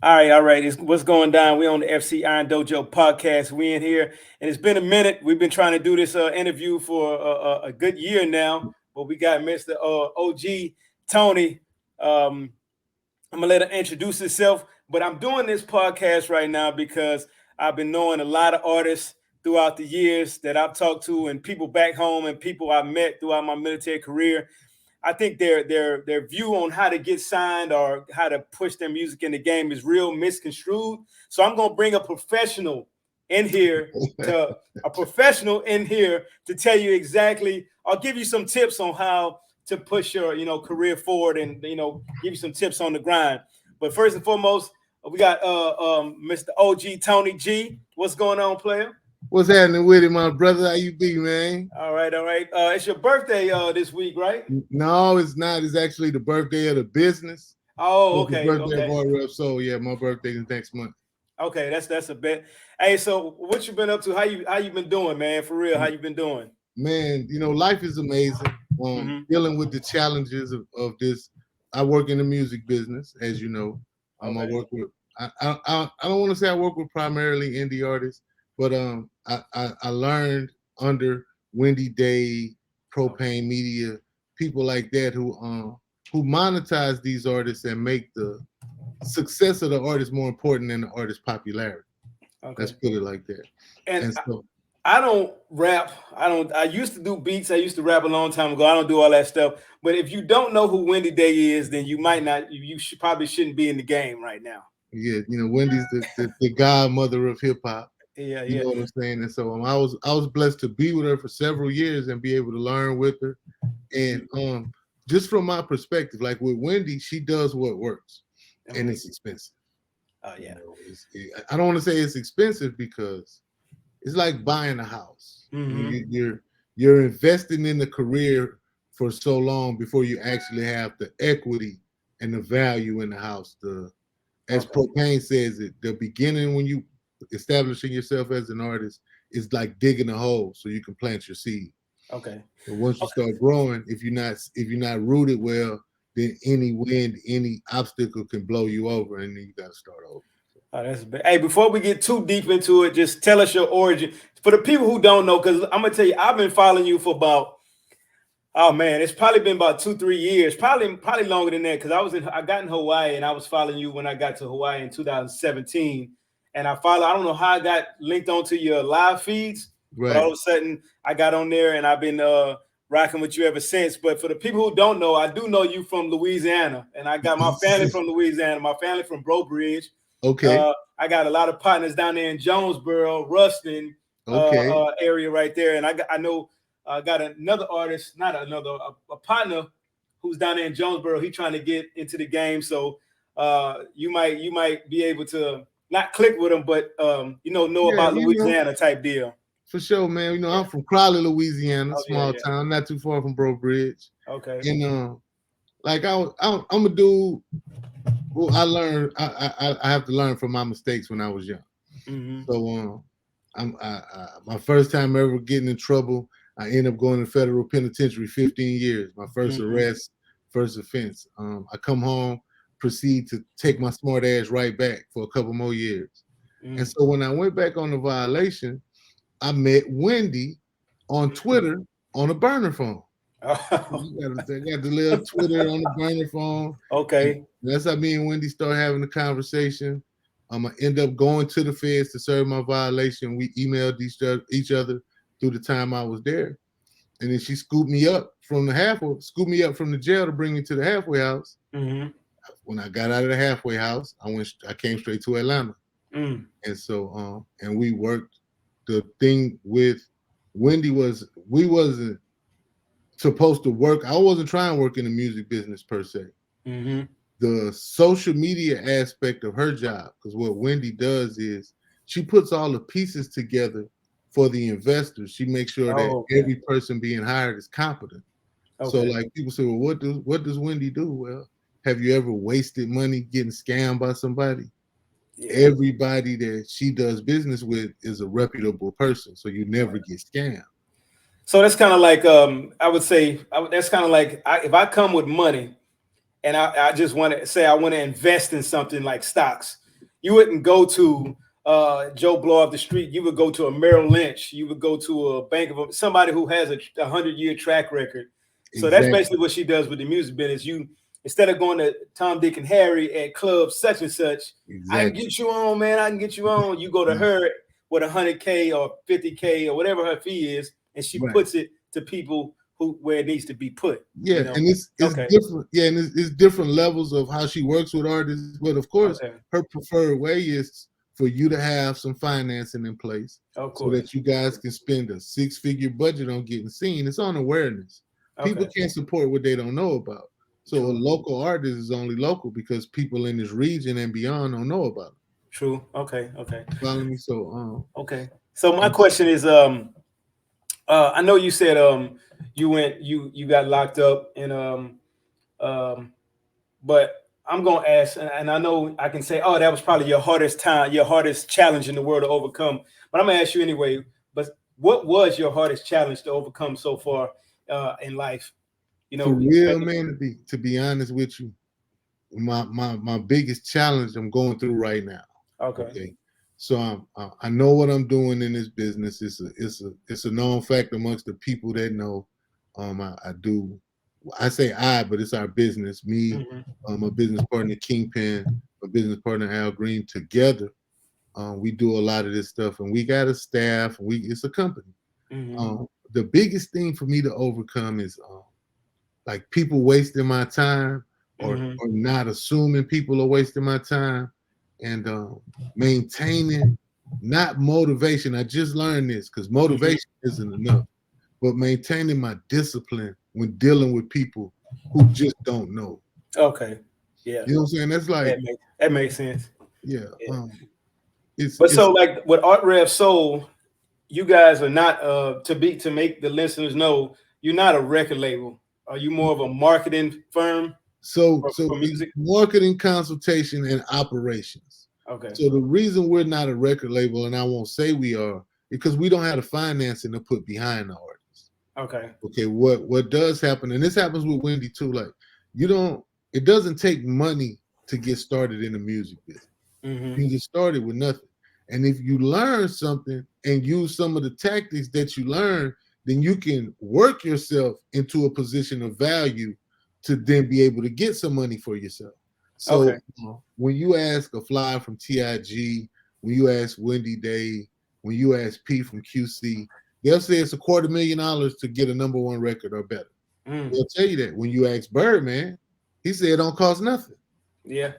All right. What's going down? We on the FC Iron Dojo podcast. We in here, and it's been a minute. We've been trying to do this interview for a good year now, but we got Mr. OG Tony. Um, I'm gonna let him introduce himself, but I'm doing this podcast right now because I've been knowing a lot of artists throughout the years that I've talked to, and people back home, and people I met throughout my military career. I think their view on how to get signed or how to push their music in the game is real misconstrued. So I'm gonna bring in here to a professional in here to tell you exactly. I'll give you some tips on how to push your career forward, and give you some tips on the grind. But first and foremost, we got Mr. OG Tony G. What's going on, player? What's happening with it, my brother? How you be, man? All right, all right. It's your birthday this week, right? No, it's not. It's actually the birthday of the business. Oh, It's the okay, birthday okay. of our rep. So yeah, my birthday is next month. Okay, that's a bet. Hey, so what you been up to? How you been doing, man? For real, how you been doing? Man, life is amazing. Dealing with the challenges of this. I work in the music business, as you know. I work with. I don't want to say I work with primarily indie artists, but I learned under Wendy Day, Propane Media, people like that who monetize these artists and make the success of the artist more important than the artist's popularity. Okay. Let's put it like that. And so I don't rap. I used to do beats. I used to rap a long time ago. I don't do all that stuff. But if you don't know who Wendy Day is, then you might not. Probably shouldn't be in the game right now. yeah, Wendy's the godmother of hip hop. Yeah, You yeah. know what I'm saying? And so I was blessed to be with her for several years and be able to learn with her. And just from my perspective, like with Wendy, she does what works, and it's expensive. Oh yeah. I don't want to say it's expensive because it's like buying a house. You're investing in the career for so long before you actually have the equity and the value in the house. As Propane says it, the beginning when you establishing yourself as an artist is like digging a hole so you can plant your seed. Okay. But once you start growing, if you're not rooted well, then any wind, any obstacle can blow you over, and then you got to start over. Oh, that's bad. Hey, before we get too deep into it, just tell us your origin for the people who don't know. Because I'm gonna tell you, I've been following you for about, oh man, it's probably been about 2-3 years, probably longer than that. Because I got in Hawaii, and I was following you when I got to Hawaii in 2017, and I don't know how I got linked onto your live feeds, Right. but all of a sudden I got on there, and I've been rocking with you ever since. But for the people who don't know, I do know you from Louisiana, and I got my family from Louisiana, my family from Bro Bridge. Okay. I got a lot of partners down there in Jonesboro, Ruston area right there, and I know I got another artist, not another a partner who's down there in Jonesboro. He's trying to get into the game, so you might be able to not click with him, but know about Louisiana type deal. For sure, man. I'm from Crowley, Louisiana, small town, not too far from Bro Bridge. Okay. And like I'm a dude. Well, I learned. I have to learn from my mistakes when I was young. So my first time ever getting in trouble, I ended up going to federal penitentiary 15 years. My first arrest, first offense. I come home, proceed to take my smart ass right back for a couple more years. And so when I went back on the violation, I met Wendy on Twitter on a burner phone. Oh. I got the little Twitter on the burner phone. Okay. And that's how me and Wendy start having a conversation. I end up going to the feds to serve my violation. We emailed each other through the time I was there. And then she scooped me up from the jail to bring me to the halfway house. When I got out of the halfway house, I came straight to Atlanta. And so and we worked. The thing with Wendy was we wasn't supposed to work. I wasn't trying to work in the music business per se. The social media aspect of her job, because what Wendy does is she puts all the pieces together for the investors. She makes sure that every person being hired is competent. So like people say, well, what does Wendy do? Well, have you ever wasted money getting scammed by somebody? Everybody that she does business with is a reputable person, so you never get scammed. So that's kind of like I would say that's kind of like if I come with money and I just want to say I want to invest in something like stocks, you wouldn't go to Joe Blow off the street. You would go to a Merrill Lynch. You would go to a bank of somebody who has a 100-year track record. So that's Exactly. basically what she does with the music business. You instead of going to Tom, Dick, and Harry at club such and such, I can Exactly. get you on, man. I can get you on. You go to her with 100K or 50K or whatever her fee is, and she Right. puts it to people who where it needs to be put. Yeah, You know? and it's Okay. different. Yeah, and it's different levels of how she works with artists. But of course, Okay. her preferred way is for you to have some financing in place Of so that course. you guys can spend a 6-figure budget on getting seen. It's on awareness. People Okay. can't support what they don't know about. So a True. local artist is only local because people in this region and beyond don't know about it. True. Okay. Okay. Follow me? So Okay. So my and question is, I know you said you got locked up and um, but I'm gonna ask, and I know I can say, oh, that was probably your hardest time, your hardest challenge in the world to overcome. But I'm gonna ask you anyway. But what was your hardest challenge to overcome so far in life? You for know, real, man, to be honest with you, my biggest challenge I'm going through right now. okay. Okay, so I know what I'm doing in this business. It's a known fact amongst the people that know. I do. I say I, but it's our business. Me, Mm-hmm. my business partner Kingpin, my business partner Al Green. Together, we do a lot of this stuff, and we got a staff. It's a company. Mm-hmm. The biggest thing for me to overcome is like people wasting my time Mm-hmm. or not assuming people are wasting my time and maintaining not motivation. I just learned this because Mm-hmm. motivation isn't enough, but maintaining my discipline when dealing with people who just don't know. Okay. Yeah, You know what I'm saying? That's like, that makes sense. yeah, Yeah. But it's so like with Art Rev Soul, you guys are not to make the listeners know you're not a record label. Are you more of a marketing firm so for it's music? marketing consultation and operations. Okay. So the reason we're not a record label, and I won't say we are, because we don't have the financing to put behind the artists. Okay. Okay, what does happen, and this happens with Wendy too, like you don't, it doesn't take money to get started in the music business. Mm-hmm. You can get started with nothing. And if you learn something and use some of the tactics that you learn, then you can work yourself into a position of value to then be able to get some money for yourself. Okay. So when you ask a fly from TIG, when you ask Wendy Day, when you ask P from QC, they'll say it's $250,000 to get a number one record or better. Mm. They'll tell you that. When you ask Birdman, he said it don't cost nothing. Yeah.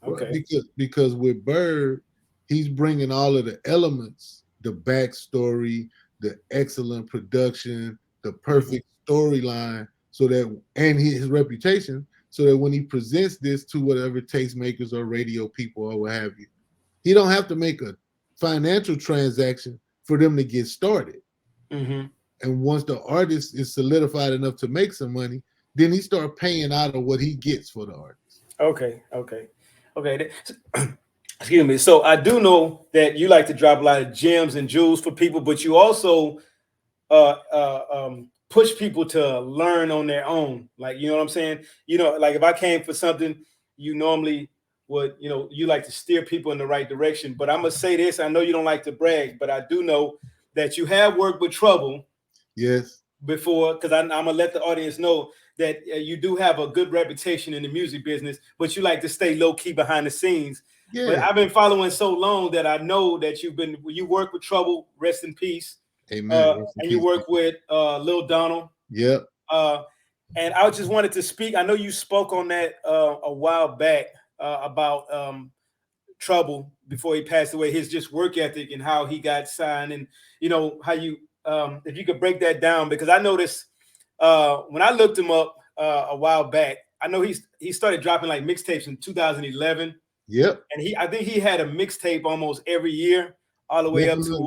Right, Okay. because with Bird, he's bringing all of the elements, the backstory, the excellent production, the Mm-hmm. perfect storyline, so that and his reputation, so that when he presents this to whatever tastemakers or radio people or what have you, he don't have to make a financial transaction for them to get started. Mm-hmm. And once the artist is solidified enough to make some money, then he start paying out of what he gets for the artist. Okay. Okay. Okay. Excuse me. So I do know that you like to drop a lot of gems and jewels for people, but you also push people to learn on their own. Like, you know what I'm saying? You know, like if I came for something, you normally would, you know, you like to steer people in the right direction. But I'm gonna say this: I know you don't like to brag, but I do know that you have worked with Trouble Yes. before, because I'm gonna let the audience know that you do have a good reputation in the music business, but you like to stay low key behind the scenes. But Yeah. I've been following so long that I know that you work with Trouble, rest in peace, Amen. Rest in and you peace. work with Lil Donald. Yep. Uh, and I just wanted to speak. I know you spoke on that a while back about Trouble before he passed away, his just work ethic and how he got signed, and you know how you if you could break that down, because I noticed when I looked him up a while back, I know he started dropping like mixtapes in 2011, Yep. and I think he had a mixtape almost every year, all the way up to Definitely.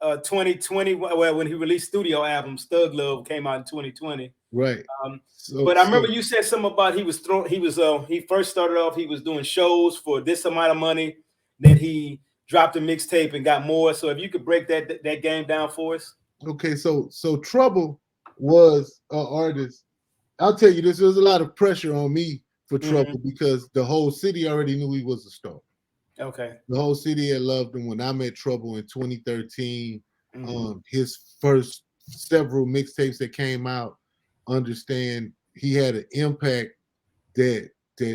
what 2020, well, when he released studio albums. Thug Love came out in 2020. Right. Um, So but I so remember you said something about he first started off, he was doing shows for this amount of money, then he dropped a mixtape and got more. So if you could break that game down for us. okay, so Trouble was an artist. I'll tell you this, there was a lot of pressure on me for Mm-hmm. Trouble because the whole city already knew he was a star. Okay. The whole city had loved him. When I met Trouble in 2013, Mm-hmm. his first several mixtapes that came out, understand he had an impact that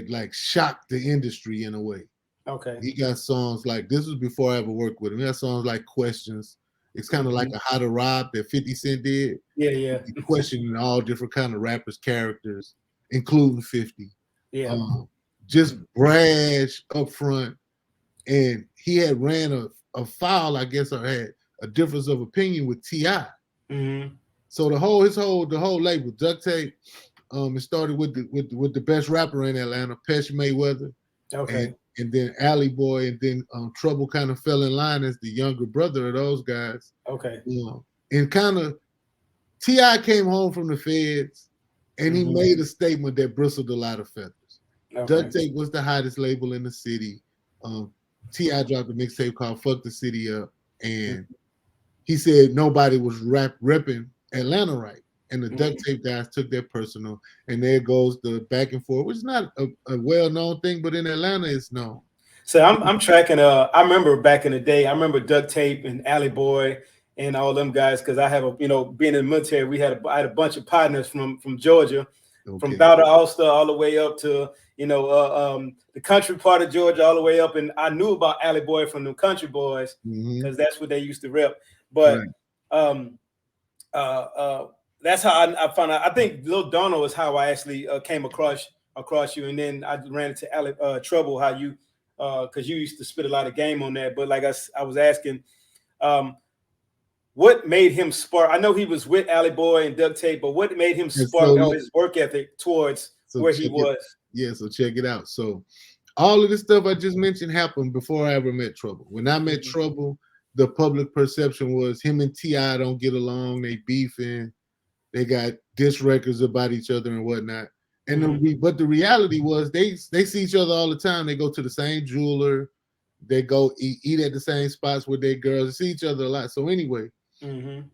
like shocked the industry in a way. Okay. He got songs like, this was before I ever worked with him. He got songs like Questions. It's kind of like Mm-hmm. a How to Rob that 50 Cent did. Yeah, yeah. He questioning all different kind of rappers' characters, including 50. Yeah. Um, just brash up front. And he had ran a foul, I guess, or had a difference of opinion with T.I. Mm-hmm. So the whole label, Duct Tape, it started with the best rapper in Atlanta, Pesh Mayweather, and Okay. and then Alley Boy, and then Trouble kind of fell in line as the younger brother of those guys. Okay. And kind of T.I. came home from the feds, and he Mm-hmm. made a statement that bristled a lot of feathers. Okay. Duct Tape was the hottest label in the city. T.I. dropped a mixtape called "Fuck the City Up," and he said nobody was repping Atlanta right. And the Duct Tape guys took that personal, and there goes the back and forth, which is not a well-known thing, but in Atlanta it's known. So I'm tracking. I remember back in the day. I remember Duct Tape and Alley Boy and all them guys because I have a being in the military. I had a bunch of partners from Georgia, from Okay. Valor Ulster all the way up to the country part of Georgia all the way up, and I knew about Alley Boy from the Country Boys because that's what they used to rep. But Right. um, that's how I found out. I think Lil Donald is how I actually came across you, and then I ran into Trouble. How you, because you used to spit a lot of game on that. But like I was asking, um, what made him spark? I know he was with Alley Boy and Duct Tape, but what made him And spark all his work ethic towards where he check it. was? Yeah, so check it out. So all of this stuff I just mentioned happened before I ever met Trouble. When I met Trouble, the public perception was him and T.I. don't get along, they beefing, they got diss records about each other and whatnot. And but the reality was they see each other all the time. They go to the same jeweler, they go eat at the same spots with their girls, they see each other a lot. So anyway,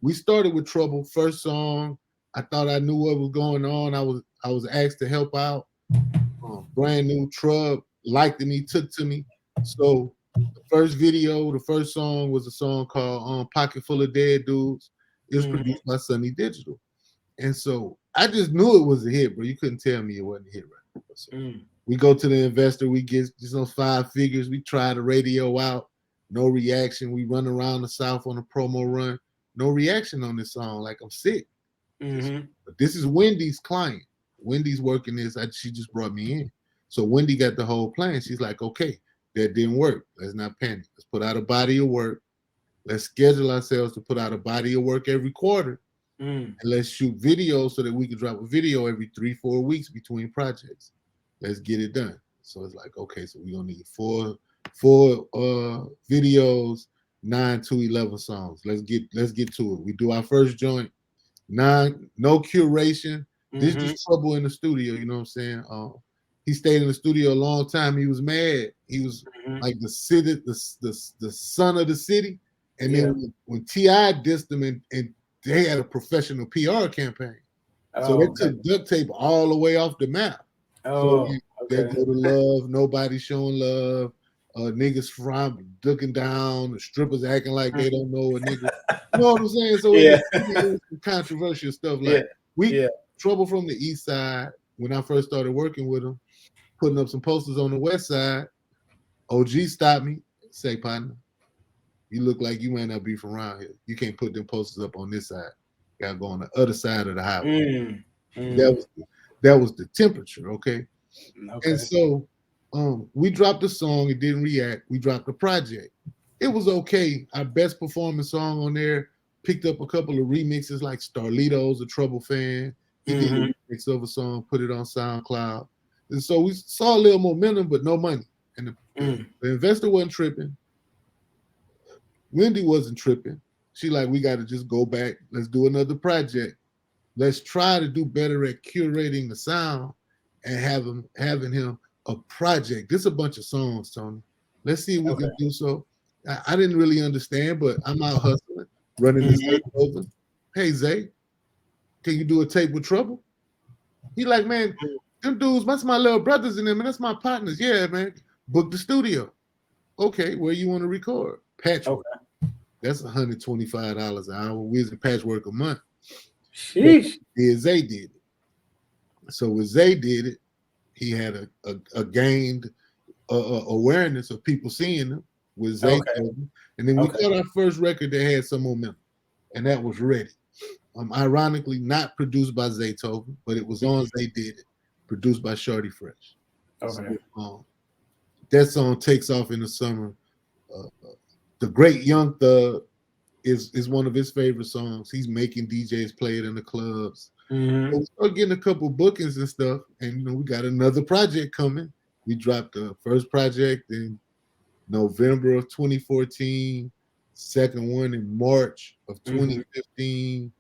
we started with Trouble. First song, I thought I knew what was going on. I was asked to help out. Brand new truck, liked me, took to me. So the first video, the first song was a song called Pocket Full of Dead Dudes. It was produced by Sunny Digital. And so I just knew it was a hit, bro. You couldn't tell me it wasn't a hit, right? So we go to the investor, we get just those 5 figures. We try the radio out, no reaction. We run around the South on a promo run, no reaction on this song. Like I'm sick. But this is Wendy's client. Wendy's working this. She just brought me in. So Wendy got the whole plan. She's like, okay, that didn't work. Let's not panic. Let's put out a body of work. Let's schedule ourselves to put out a body of work every quarter. And let's shoot videos so that we can drop a video every 3-4 weeks between projects. Let's get it done. So it's like, okay, so we're gonna need four videos, 9 to 11 songs. Let's get to it. We do our first joint, no curation. This is Trouble in the studio, you know what I'm saying? He stayed in the studio a long time. He was mad. He was like the city, the son of the city. And then when T.I. dissed him and they had a professional PR campaign. So they took Duct Tape all the way off the map. So they go to love, nobody showing love, niggas from looking down, the strippers acting like they don't know a nigga. You know what I'm saying? So it was some controversial stuff. Like Trouble from the East Side, when I first started working with him, putting up some posters on the West Side, OG stopped me, say, partner, you look like you might not be from around here. You can't put them posters up on this side. You gotta go on the other side of the highway. That was the temperature, okay? And so we dropped the song, it didn't react. We dropped the project. It was okay. Our best performing song on there, picked up a couple of remixes like Starlito's a Trouble fan. He did a remix of a song, put it on SoundCloud. And so we saw a little momentum, but no money. And the investor wasn't tripping. Wendy wasn't tripping. She like, we got to just go back. Let's do another project. Let's try to do better at curating the sound and having him a project. This is a bunch of songs, Tony. Let's see if we can do so. I didn't really understand, but I'm out hustling, running this tape over. Hey, Zay, can you do a tape with Trouble? He like, man, them dudes, that's my little brothers in them, and that's my partners. Yeah, man. Book the studio. Okay, where you want to record? Patchwork. Okay. That's $125 an hour. We was in Patchwork a month. But Sheesh. Zay did it. So when Zay did it, he had a gained awareness of people seeing him with Zay. Okay. And then we Okay. got our first record that had some momentum, and that was Ready. Ironically, not produced by Zaytoven, but it was on Zay Did It, produced by Shorty Fresh. Okay. So, that song takes off in the summer. The Great Young Thug is one of his favorite songs. He's making DJs play it in the clubs. Mm-hmm. So we start getting a couple bookings and stuff, and we got another project coming. We dropped the first project in November of 2014, second one in March of 2015,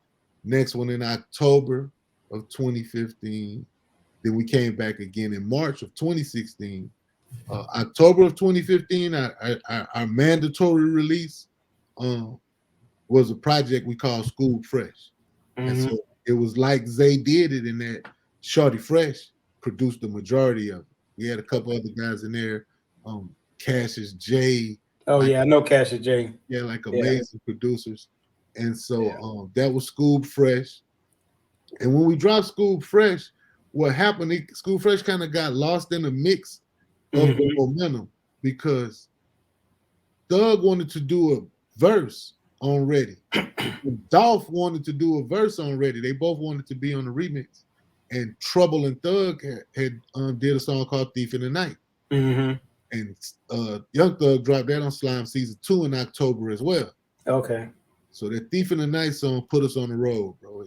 next one in October of 2015. Then we came back again in March of 2016. October of 2015, our mandatory release was a project we called School Fresh. And so it was like Zay did it in that Shorty Fresh produced the majority of it. We had a couple other guys in there, Cassius J. Oh yeah, I know Cassius J. Yeah, like amazing producers. And so that was School Fresh. And when we dropped School Fresh, what happened, School Fresh kind of got lost in the mix of the momentum because Thug wanted to do a verse on Ready. Dolph wanted to do a verse on Ready. They both wanted to be on the remix. And Trouble and Thug had did a song called Thief in the Night. And Young Thug dropped that on Slime Season 2 in October as well. Okay. So that Thief in the Night song put us on the road, bro.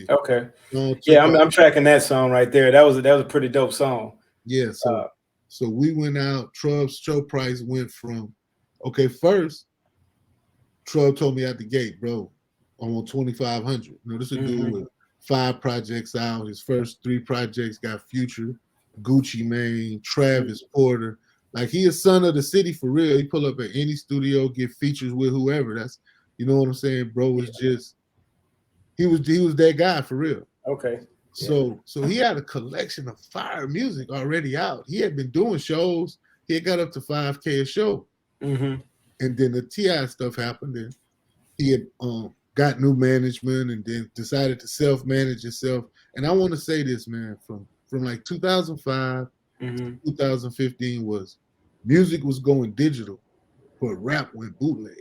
Okay. Yeah, I'm tracking that song right there. That was a pretty dope song. Yeah, so we went out. Trub's show price went from, okay, first, Trub told me at the gate, bro, I want 2,500. You know, this is a dude with 5 projects out. His first 3 projects got Future, Gucci Mane, Travis Porter. Like, he is son of the city for real. He pull up at any studio, get features with whoever. That's, you know what I'm saying, bro? Was just he was that guy for real. Okay. So he had a collection of fire music already out. He had been doing shows. He had got up to 5K a show. And then the T.I. stuff happened, and he had got new management and then decided to self-manage himself. And I want to say this, man, from like 2005 to 2015 was music was going digital, but rap went bootleg.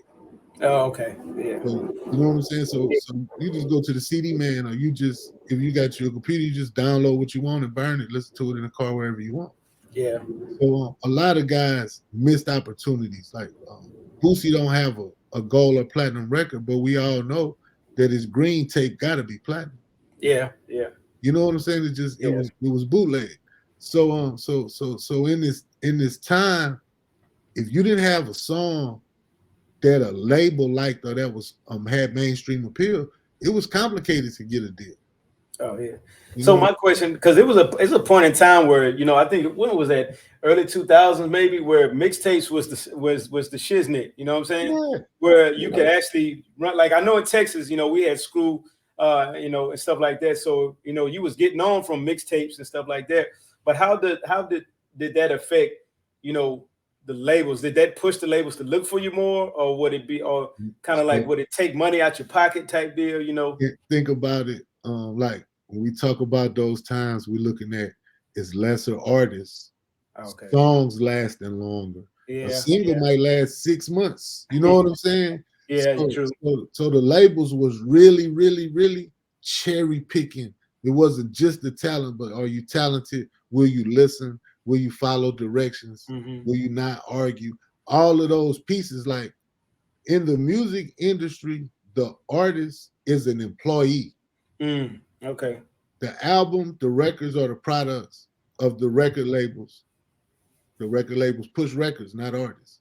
Oh, okay. Yeah. So, you know what I'm saying? So you just go to the CD man, or you just, if you got your computer, you just download what you want and burn it, listen to it in the car wherever you want. Yeah. So a lot of guys missed opportunities. Like Boosie don't have a gold or platinum record, but we all know that his green tape gotta be platinum. Yeah, yeah. You know what I'm saying? It was bootleg. So in this time, if you didn't have a song that a label liked or that was had mainstream appeal, it was complicated to get a deal. Oh yeah. So my question, because it's a point in time where, you know, I think when was that, early 2000s maybe, where mixtapes was the shiznit, you know what I'm saying? Yeah. Where you could actually run, like I know in Texas, you know, we had Screw, you know, and stuff like that. So, you know, you was getting on from mixtapes and stuff like that. But how did that affect, you know, the labels? Did that push the labels to look for you more, or would it be, or kind of like, would it take money out your pocket type deal, you know? Think about it, like when we talk about those times, we're looking at is lesser artists, songs lasting longer. Yeah, a single might last 6 months. You know what I'm saying? Yeah, true. So the labels was really, really, really cherry picking. It wasn't just the talent, but are you talented? Will you listen? Will you follow directions? Will you not argue? All of those pieces, like in the music industry, the artist is an employee. Okay. The album, the records are the products of the record labels. The record labels push records, not artists.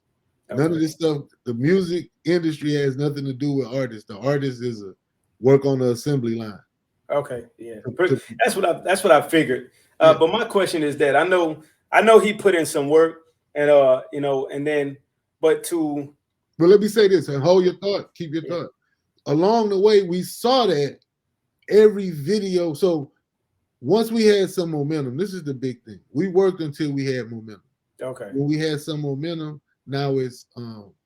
Okay. None of this stuff, the music industry has nothing to do with artists. The artist is a work on the assembly line. Okay, yeah. That's what I figured. But my question is that I know he put in some work, and you know, and then but let me say this and hold your thought, keep your thought. Along the way, we saw that every video. So once we had some momentum, this is the big thing. We worked until we had momentum. Okay. When we had some momentum, Now it's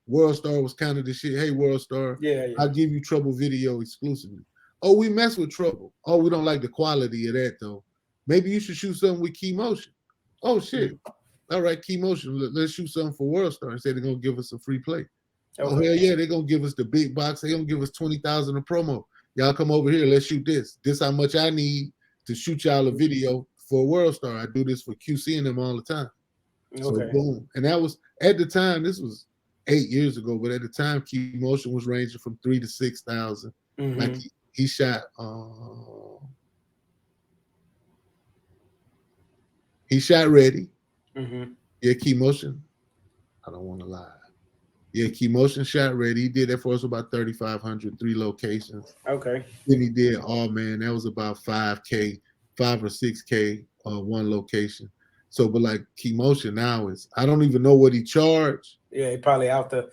World Star was kind of the shit. Hey, World Star, Yeah, yeah. I'll give you Trouble video exclusively. Oh, we mess with Trouble. Oh, we don't like the quality of that though. Maybe you should shoot something with Key Motion. Oh shit. All right, Key Motion. Let's shoot something for World Star and say they're gonna give us a free play. Oh hell yeah, they're gonna give us the big box. They're gonna give us 20,000 a promo. Y'all come over here. Let's shoot this. This how much I need to shoot y'all a video for World Star. I do this for QC and them all the time. So boom, and that was at the time. This was 8 years ago, but at the time, Key Motion was ranging from 3,000 to 6,000. Like he shot. He shot Ready. Yeah, Key Motion. I don't want to lie. Yeah, Key Motion shot Ready. He did that for us about 3,500, 3 locations. Okay. Then he did Oh Man, that was about 5K, 5 or 6K, one location. So, but like Key Motion now is, I don't even know what he charged. Yeah, he probably out the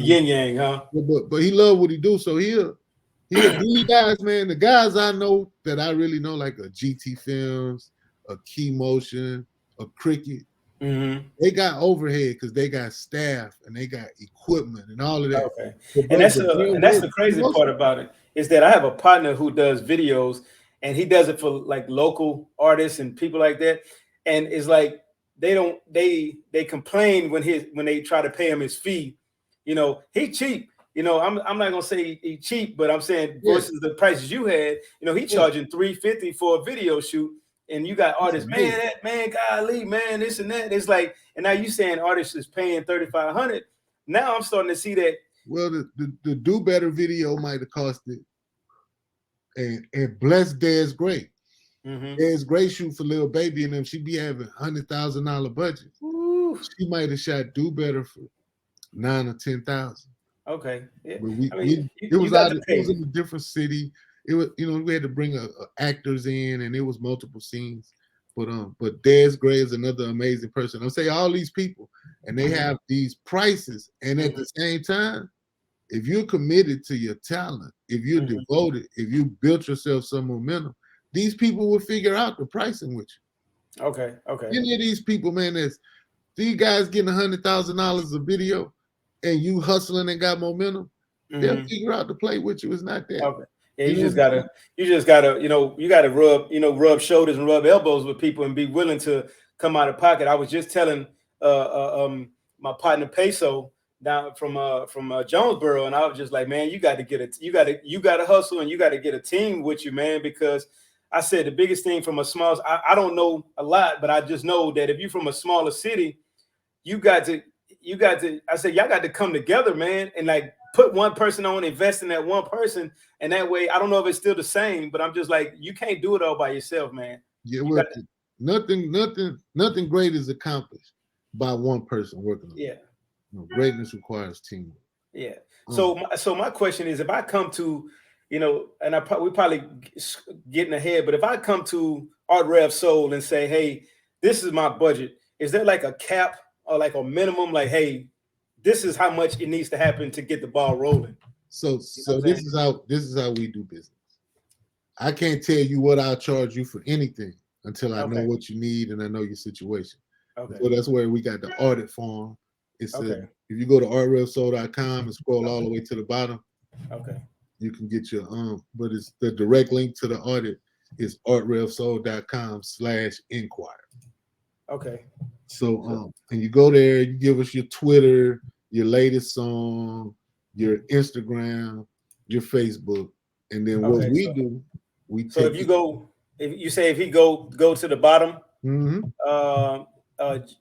yin yang, huh? But he loved what he do. So these guys, man, the guys I know that I really know, like a GT Films, a Key Motion, a Cricket. They got overhead because they got staff and they got equipment and all of that. Okay, and that's the crazy part about it is that I have a partner who does videos and he does it for like local artists and people like that. And it's like they complain when they try to pay him his fee. You know, he cheap. You know, I'm not gonna say he cheap, but I'm saying versus the prices you had. You know, he charging $350 for a video shoot. And you got artists, man, golly, man, this and that. It's like, and now you saying artists is paying $3,500. Now I'm starting to see that. Well, the Do Better video might have cost it. And bless Des Gray. Des Gray shoot for Lil Baby and them. She be having $100,000 budget. She might have shot Do Better for 9 or 10,000. Okay, yeah. But it was in a different city. It was, we had to bring actors in, and it was multiple scenes. But Des Gray is another amazing person. I'm saying all these people, and they have these prices, and at the same time, if you're committed to your talent, if you're devoted, if you built yourself some momentum, these people will figure out the pricing with you. Okay. Any of these people, man, these guys getting $100,000 a video, and you hustling and got momentum, they'll figure out to play with you. It's not that. Okay. Yeah, you just gotta, you gotta rub shoulders and rub elbows with people and be willing to come out of pocket. I was just telling my partner Peso down from Jonesboro, and I was just like, man, you got to hustle and you got to get a team with you, man, because I said the biggest thing from a small, I don't know a lot, but I just know that if you're from a smaller city, you got to, I said, y'all got to come together, man, and like put one person on, invest in that one person. And that way, I don't know if it's still the same, but I'm just like, you can't do it all by yourself, man. Yeah, well, nothing great is accomplished by one person working on it. Yeah. Greatness requires teamwork. Yeah. So my question is, if I come to, and we probably getting ahead, but if I come to Art Rev Soul and say, hey, this is my budget, is there like a cap or like a minimum, like, hey, this is how much it needs to happen to get the ball rolling? So this is how we do business. I can't tell you what I'll charge you for anything until I know what you need and I know your situation. Okay. So that's where we got the audit form. It's if you go to artrevsoul.com and scroll all the way to the bottom, you can get your but it's the direct link to the audit is artrevsoul.com/inquire. Okay. So and you go there, you give us your Twitter, your latest song, your Instagram, your Facebook, and then what we do, so if you go, if he go to the bottom,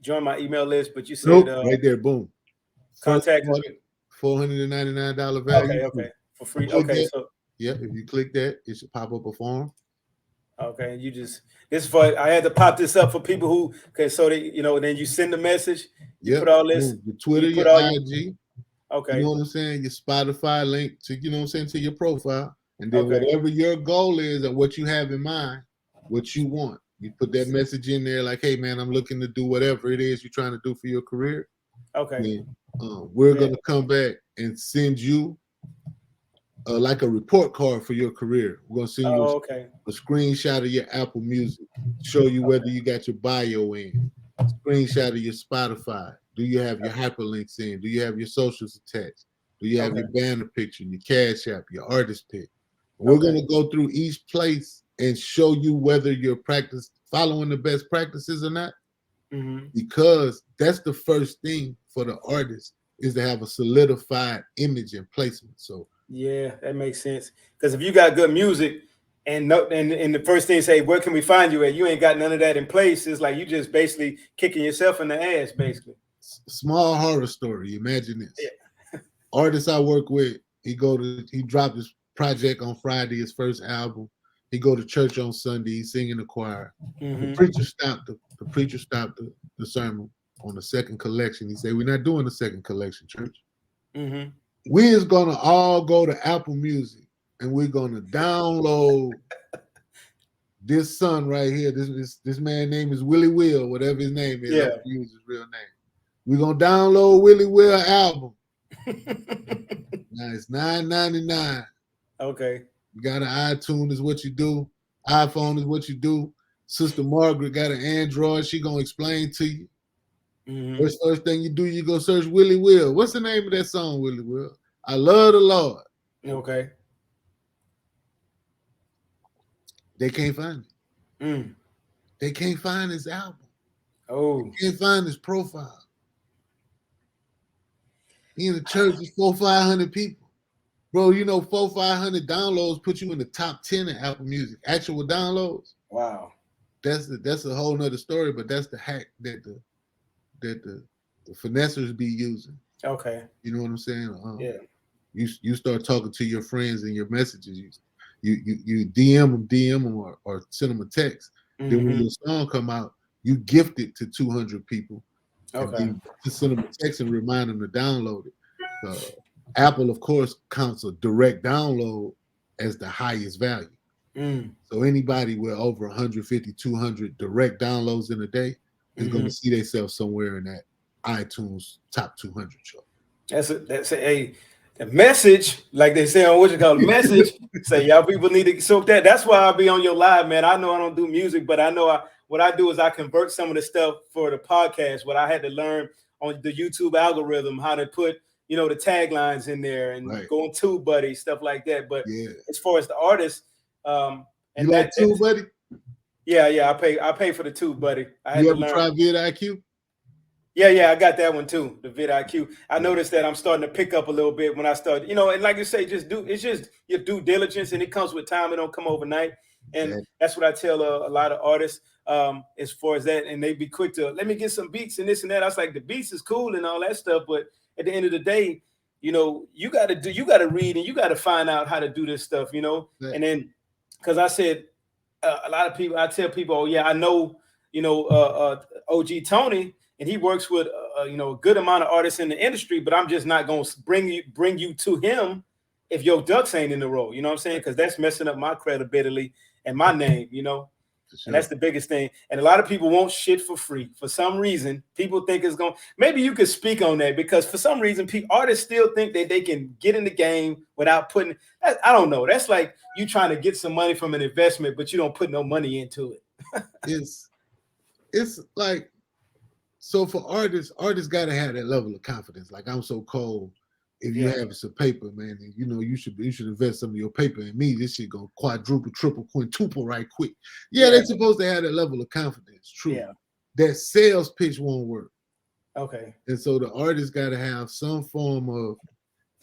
join my email list, but you said right there, boom, contact $499 value. Okay, for free. Okay, so if you click that, it should pop up a form. Okay, you just I had to pop this up for people who so they then you send a message, you put all this, your Twitter, your IG. Okay. You know what I'm saying? Your Spotify link to, to your profile. And then whatever your goal is and what you have in mind, what you want, you put that message in there like, hey, man, I'm looking to do whatever it is you're trying to do for your career. Okay. Then, we're going to come back and send you like a report card for your career. We're going to send you a screenshot of your Apple Music, show you whether you got your bio in, screenshot of your Spotify. Do you have your hyperlinks in? Do you have your socials attached? Do you have Okay. your banner picture, your cash app, your artist pick? We're going to go through each place and show you whether you're following the best practices or not, because that's the first thing for the artist is to have a solidified image and placement. So yeah, that makes sense. Because if you got good music and no, and the first thing say, where can we find you at? You ain't got none of that in place. It's like you just basically kicking yourself in the ass, basically. small horror story. Imagine this. Yeah. Artist I work with, he dropped his project on Friday, his first album. He go to church on Sunday, he sing in the choir. The preacher stopped the sermon on the second collection. He said, "We're not doing the second collection, church. We is gonna all go to Apple Music and we're gonna download this son right here. This man name is Willie Will, whatever his name is. Yeah. I'm gonna use his real name. We're gonna download Willie Will album. Now it's $9.99. Okay. You got an iTunes is what you do. iPhone is what you do. Sister Margaret got an Android. She gonna explain to you. First thing you do, you go search Willie Will. What's the name of that song, Willie Will? I love the Lord. Okay. They can't find it. They can't find his album. Oh. They can't find his profile. He in the church, it's 400-500 people. Bro, you know 400-500 downloads put you in the top 10 of Apple Music. Actual downloads. Wow. That's a whole nother story, but that's the hack that the finessers be using. Okay. You know what I'm saying? Yeah. You start talking to your friends and your messages. You DM them or send them a text. Then when your song come out, you gift it to 200 people. Okay. And then send them a text and remind them to download it. Apple, of course, counts a direct download as the highest value. So anybody with over 150, 200 direct downloads in a day is going to see themselves somewhere in that iTunes top 200 chart. That's a message, like they say on what you call a message. Say y'all people need to soak that. That's why I'll be on your live, man. I know I don't do music, but I know what I do is I convert some of the stuff for the podcast. What I had to learn on the YouTube algorithm, how to put the taglines in there and go on TubeBuddy, stuff like that. But as far as the artist, and you like TubeBuddy? Yeah, I pay for the TubeBuddy. I had you to ever learn. try vidIQ? Yeah, I got that one too, the vidIQ. I noticed that I'm starting to pick up a little bit when I start, and like you say, it's just your due diligence, and it comes with time. It don't come overnight, and that's what I tell a lot of artists as far as that, and they be quick to let me get some beats and this and that. I was like, the beats is cool and all that stuff, but at the end of the day, you got to read and you got to find out how to do this stuff, and then because I said a lot of people, I tell people, oh yeah, I know, OG Tony. And he works with a good amount of artists in the industry, but I'm just not going to bring you to him if your ducks ain't in the row. You know what I'm saying? Because that's messing up my credibility and my name. Sure. And that's the biggest thing. And a lot of people want shit for free. For some reason, people think it's going. Maybe you could speak on that, because for some reason, artists still think that they can get in the game without putting. I don't know. That's like you trying to get some money from an investment, but you don't put no money into it. It's like. So for artists got to have that level of confidence. Like, I'm so cold. If you have some paper, man, and you should invest some of your paper in me. This shit go quadruple, triple, quintuple right quick. Yeah, they're supposed to have that level of confidence. True. Yeah. That sales pitch won't work. Okay. And so the artist got to have some form of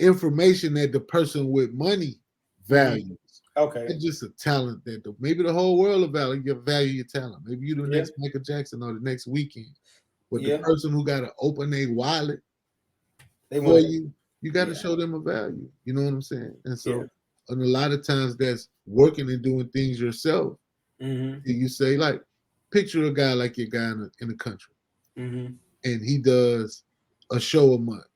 information that the person with money values. Okay. It's just a talent that maybe the whole world will value your talent. Maybe you're the next Michael Jackson or the next Weekend. But the person who got to open their wallet for you got to show them a value. You know what I'm saying? And so, and a lot of times that's working and doing things yourself. You say, like, picture a guy like your guy in the country, and he does a show a month.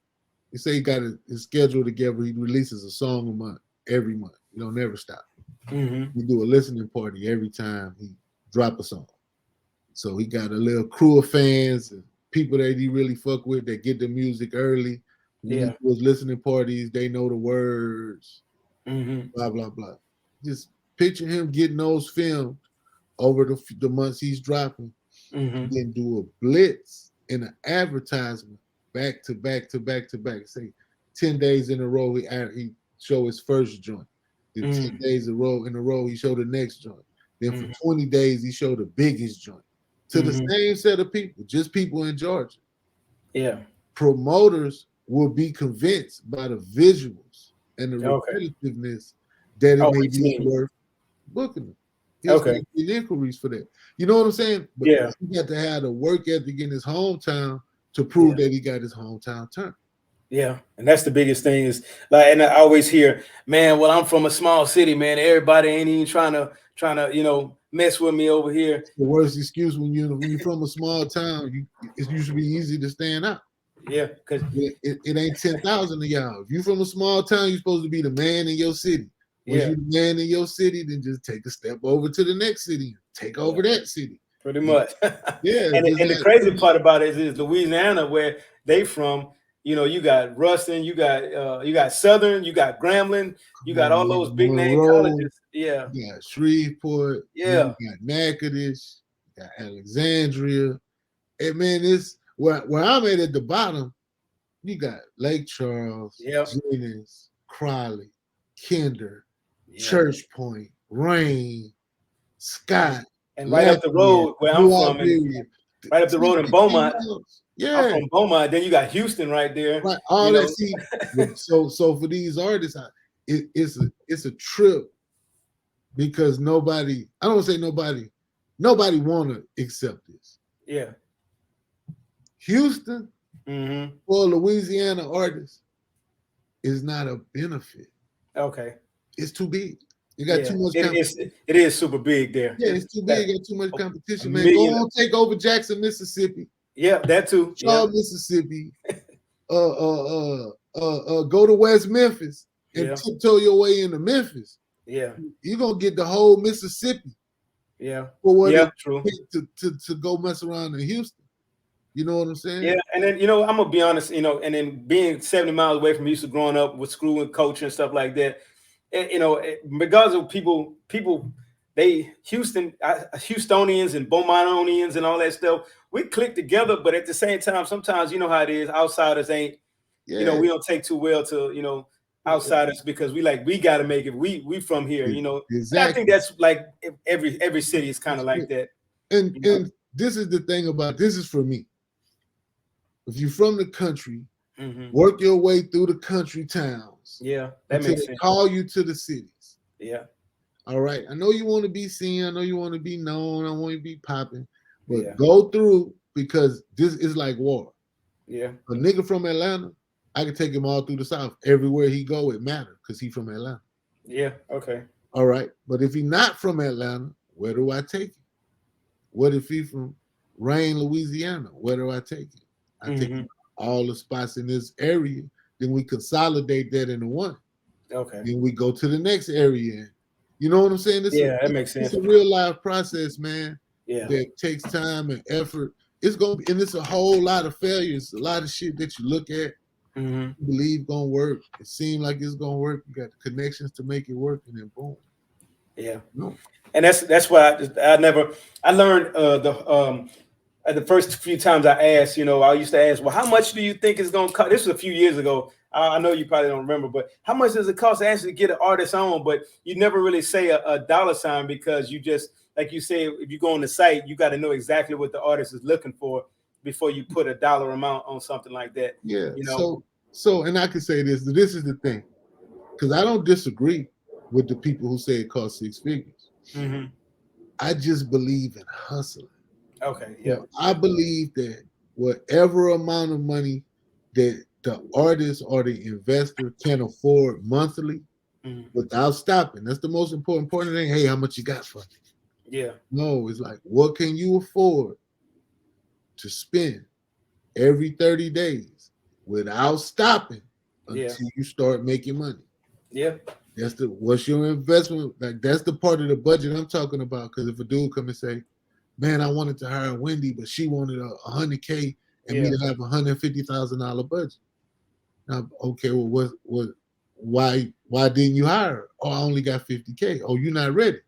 You say he got his schedule together. He releases a song a month, every month. You don't never stop. We do a listening party every time he drop a song. So he got a little crew of fans and people that he really fuck with that get the music early. When he was listening parties, they know the words. Blah blah blah. Just picture him getting those filmed over the months he's dropping, and then do a blitz and an advertisement back to back to back to back. Say 10 days in a row, he show his first joint. Then 10 days in a row, he showed the next joint. Then for 20 days, he showed the biggest joint to the same set of people, just people in Georgia. Yeah. Promoters will be convinced by the visuals and the repetitiveness that it may be worth booking them. He'll make inquiries for that. You know what I'm saying? But he got to have the work ethic in his hometown to prove that he got his hometown turn. Yeah, and that's the biggest thing is like, and I always hear, man, well, I'm from a small city, man. Everybody ain't even trying to, mess with me over here. It's the worst excuse when you're from a small town. It used to be easy to stand out. Yeah, because it ain't 10,000 of y'all. If you're from a small town, you're supposed to be the man in your city. Once you're the man in your city, then just take a step over to the next city, take over that city. Pretty much. Yeah. and the crazy part about it is Louisiana, where they from. You got Ruston, you got Southern, you got Grambling, you got all those big name colleges. Yeah. You got Shreveport. Yeah. You got Natchitoches, you got Alexandria. And man, it's where I'm at the bottom, you got Lake Charles, Jennings, Crowley, Kinder, Church Point, Rain, Scott. And right up the road where I'm from, right up the road in Beaumont. Yeah, I'm from Beaumont. Then you got Houston right there. Right, all that. See, so for these artists, it's a trip because nobody. I don't say nobody want to accept this. Yeah, Houston for Louisiana artists is not a benefit. Okay, it's too big. You got too much competition. It is super big there. Yeah, it's too big. You got too much competition, man. Go on, take over Jackson, Mississippi. Yeah, that too. Shaw, Mississippi. Go to West Memphis and tiptoe your way into Memphis. Yeah, you're gonna get the whole Mississippi. Yeah, for what true. To go mess around in Houston. You know what I'm saying? Yeah, and then I'm gonna be honest. And then being 70 miles away from Houston, growing up with school and coaching and stuff like that. Regardless of people. Houstonians and Beaumontonians and all that stuff, we click together, but at the same time, sometimes you know how it is. Outsiders ain't, we don't take too well to, outsiders because we got to make it. We from here, Exactly. I think that's like every city is kind of like that. And this is the thing about this is for me. If you're from the country, work your way through the country towns. Yeah, that makes sense. Call you to the cities. Yeah. All right. I know you want to be seen. I know you want to be known. I want you to be popping. But go through because this is like war. Yeah. A nigga from Atlanta, I can take him all through the South. Everywhere he go, it matters because he from Atlanta. Yeah. Okay. All right. But if he not from Atlanta, where do I take him? What if he from Rain, Louisiana? Where do I take him? I take him all the spots in this area. Then we consolidate that into one. Okay. Then we go to the next area. You know what I'm saying? That makes sense. It's a real life process, man. Yeah. That takes time and effort. It's a whole lot of failures, a lot of shit that you look at, you believe gonna work. It seems like it's gonna work. You got the connections to make it work, and then boom. Yeah. No. And that's why I learned the first few times I asked, I used to ask, well, how much do you think it's gonna cost? This was a few years ago. I know you probably don't remember, but how much does it cost to actually get an artist on? But you never really say a dollar sign because you just, like you say, if you go on the site, you got to know exactly what the artist is looking for before you put a dollar amount on something like that. Yeah. So, and I can say this is the thing, because I don't disagree with the people who say it costs 6 figures. I just believe in hustling. Okay. Yeah. I believe that whatever amount of money that the artist or the investor can afford monthly without stopping. That's the most important thing. Hey, how much you got for it? Yeah. No, it's like, what can you afford to spend every 30 days without stopping until you start making money? Yeah. What's your investment? Like, that's the part of the budget I'm talking about. Because if a dude come and say, man, I wanted to hire Wendy, but she wanted $100K and me to have $150,000 budget. Now, okay, well, why didn't you hire her? Oh, I only got $50K. Oh, you're not ready.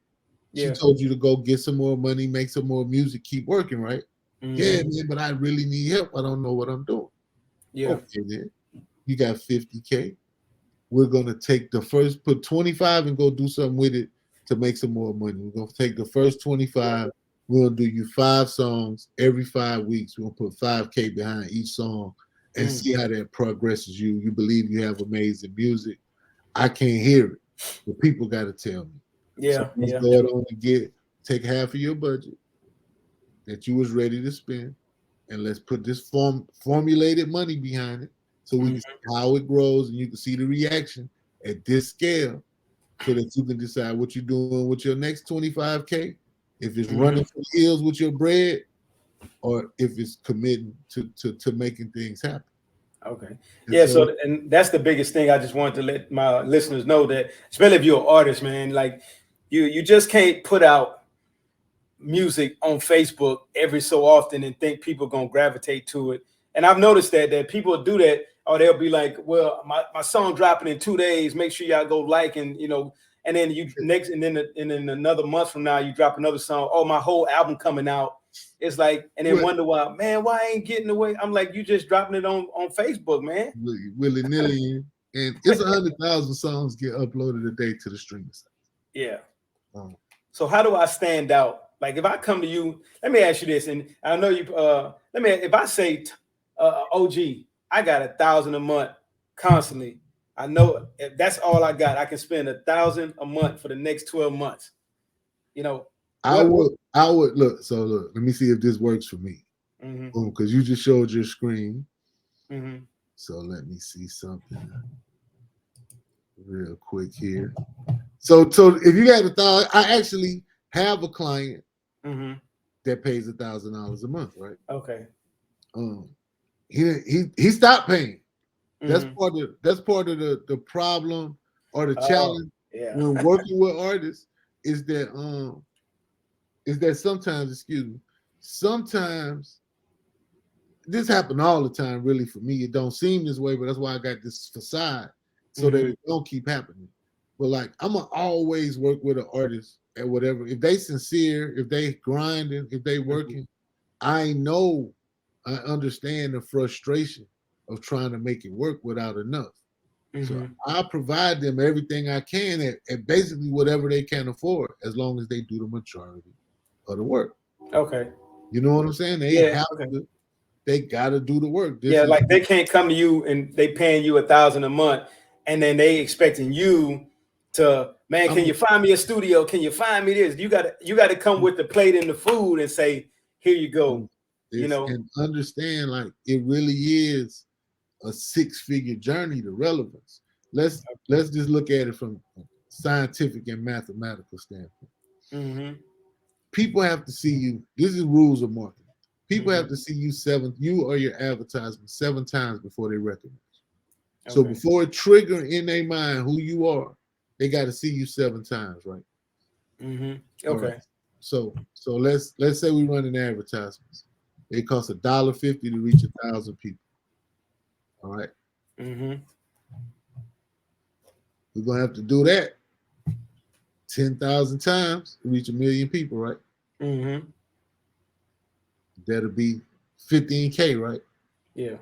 She told you to go get some more money, make some more music, keep working, right? Yeah, man, but I really need help. I don't know what I'm doing. Yeah. Okay, then you got 50K. We're gonna take the first, put 25 and go do something with it to make some more money. We're gonna take the first 25. We're gonna do you 5 songs every 5 weeks. We're gonna put 5K behind each song and see how that progresses you. You believe you have amazing music. I can't hear it, but people gotta tell me. So Yeah. let's Yeah. go ahead on and take half of your budget that you was ready to spend, and let's put this formulated money behind it so we can see how it grows and you can see the reaction at this scale so that you can decide what you're doing with your next 25K, if it's running for the hills with your bread or if it's committing to making things happen. Okay. And Yeah. so So, and that's the biggest thing. I just wanted to let my listeners know that, especially if you're an artist, man, like you just can't put out music on Facebook every so often and think people gonna gravitate to it. And I've noticed that people do that, or they'll be like, "Well, my song dropping in 2 days. Make sure y'all go like and and then you next and then another month from now you drop another song. Oh, my whole album coming out. It's like, and then wonder why, man, why I ain't getting away? I'm like, you just dropping it on Facebook, man. willy nilly, and it's 100,000 songs get uploaded a day to the streaming site. Yeah. So how do I stand out? Like if I come to you, let me ask you this, and I know you. If I say, OG, I got 1,000 a month constantly. I know if that's all I got. I can spend 1,000 a month for the next 12 months. You know, I would look. So look, let me see if this works for me. Because you just showed your screen. So let me see something real quick here. So if you got 1,000, I actually have a client that pays $1,000 a month, right? Okay. He stopped paying. That's part of the problem or the challenge when working with artists is that sometimes this happen all the time. Really, for me, it don't seem this way, but that's why I got this facade so that it don't keep happening. But like, I'm gonna always work with an artist at whatever. If they sincere, if they grinding, if they working, I understand the frustration of trying to make it work without enough. So I provide them everything I can at basically whatever they can afford, as long as they do the majority of the work. Okay. You know what I'm saying? They gotta do the work. Like they can't come to you and they paying you 1,000 a month, and then they expecting you to, man, can you find me a studio? Can you find me this? You got to come with the plate and the food and say, here you go. And understand, like, it really is a 6-figure journey to relevance. Let's just look at it from a scientific and mathematical standpoint. People have to see you. This is rules of marketing. People have to see you or your advertisement 7 times before they recognize you. So before it trigger in their mind who you are, they got to see you 7 times, right? Okay. Right. So let's say we run an advertisements. It costs $1.50 to reach 1,000 people. All right. We're gonna have to do that 10,000 times to reach 1 million people, right? That'll be 15K, right? Yeah.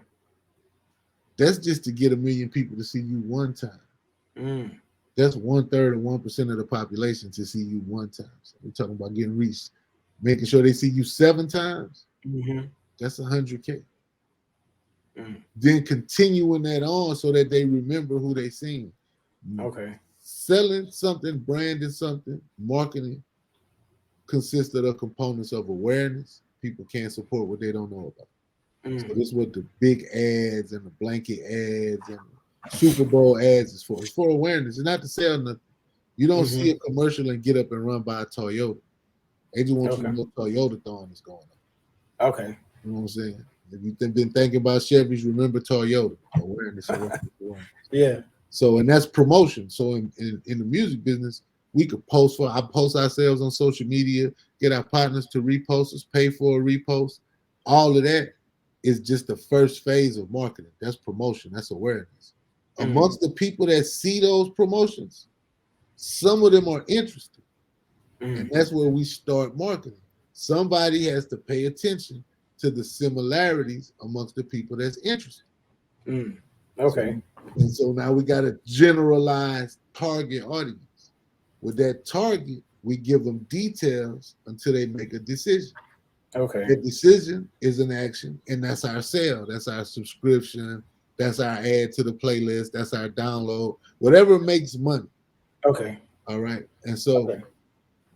That's just to get 1 million people to see you one time. That's 1/3 of 1% of the population to see you one time. So we're talking about getting reached, making sure they see you 7 times. That's 100K. Then continuing that on so that they remember who they seen. Okay. Selling something, branding something, marketing consists of the components of awareness. People can't support what they don't know about. So this is what the big ads and the blanket ads and the Super Bowl ads is for. It's for awareness. It's not to sell nothing. You don't see a commercial and get up and run by a Toyota. They just want you to know Toyota-thon is going on. Okay. You know what I'm saying? If you've been thinking about Chevys, remember Toyota. Awareness. Yeah. So, and that's promotion. So in the music business, we could post ourselves on social media, get our partners to repost us, pay for a repost. All of that is just the first phase of marketing. That's promotion. That's awareness. Amongst the people that see those promotions, some of them are interested. And that's where we start marketing. Somebody has to pay attention to the similarities amongst the people that's interested. Okay. So now we got a generalized target audience. With that target, we give them details until they make a decision. Okay. The decision is an action, and that's our sale. That's our subscription. That's our add to the playlist. That's our download. Whatever makes money. Okay. All right. And so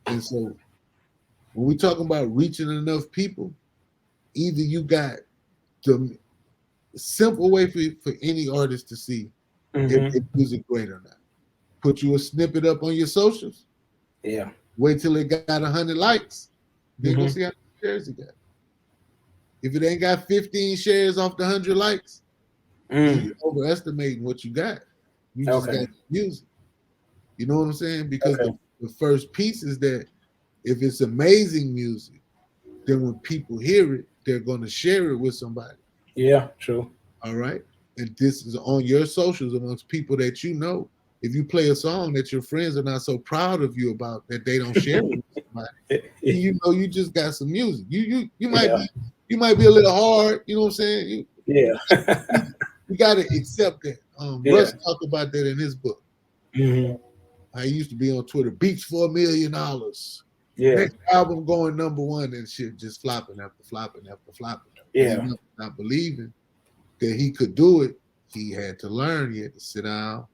when we talking about reaching enough people, either you got the simple way for any artist to see if their music great or not. Put you a snippet up on your socials. Yeah. Wait till it got 100 likes. Then go see how many shares it got. If it ain't got 15 shares off the 100 likes, you're overestimating what you got. You just got music. You know what I'm saying? Because the first piece is that if it's amazing music, then when people hear it, they're going to share it with somebody. Yeah, true. All right. And this is on your socials amongst people that you know. If you play a song that your friends are not so proud of you about that they don't share with somebody, you know you just got some music. You might be a little hard, you know what I'm saying? You got to accept that. Russ talked about that in his book. I used to be on Twitter, beats for $1 million. Next album going #1 and shit, just flopping after flopping after flopping. Yeah. He not believing that he could do it. He had to learn. He had to sit down,